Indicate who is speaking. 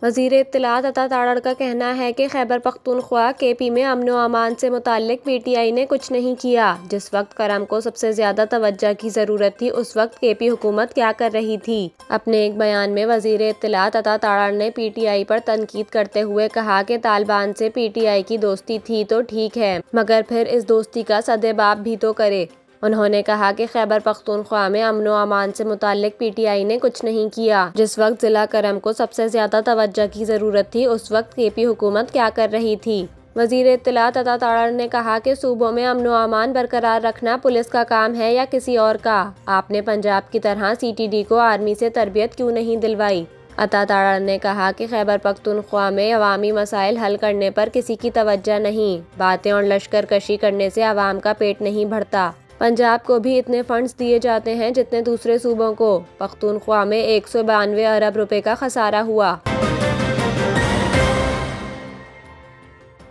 Speaker 1: وزیر اطلاعات عطا تاڑڑ کا کہنا ہے کہ خیبر پختونخوا کے پی میں امن و امان سے متعلق پی ٹی آئی نے کچھ نہیں کیا۔ جس وقت کرم کو سب سے زیادہ توجہ کی ضرورت تھی اس وقت کے پی حکومت کیا کر رہی تھی۔ اپنے ایک بیان میں وزیر اطلاعات عطا تاڑڑ نے پی ٹی آئی پر تنقید کرتے ہوئے کہا کہ طالبان سے پی ٹی آئی کی دوستی تھی تو ٹھیک ہے، مگر پھر اس دوستی کا سدباب بھی تو کرے۔ انہوں نے کہا کہ خیبر پختونخوا میں امن و امان سے متعلق پی ٹی آئی نے کچھ نہیں کیا۔ جس وقت ضلع کرم کو سب سے زیادہ توجہ کی ضرورت تھی اس وقت کے پی حکومت کیا کر رہی تھی۔ وزیر اطلاعات عطا تاڑڑ نے کہا کہ صوبوں میں امن و امان برقرار رکھنا پولیس کا کام ہے یا کسی اور کا؟ آپ نے پنجاب کی طرح سی ٹی ڈی کو آرمی سے تربیت کیوں نہیں دلوائی؟ عطا تاڑڑ نے کہا کہ خیبر پختونخوا میں عوامی مسائل حل کرنے پر کسی کی توجہ نہیں، باتیں اور لشکر کشی کرنے سے عوام کا پیٹ نہیں بھرتا۔ پنجاب کو بھی اتنے فنڈز دیے جاتے ہیں جتنے دوسرے صوبوں کو۔ پختونخوا میں 192 ارب روپے کا خسارہ ہوا۔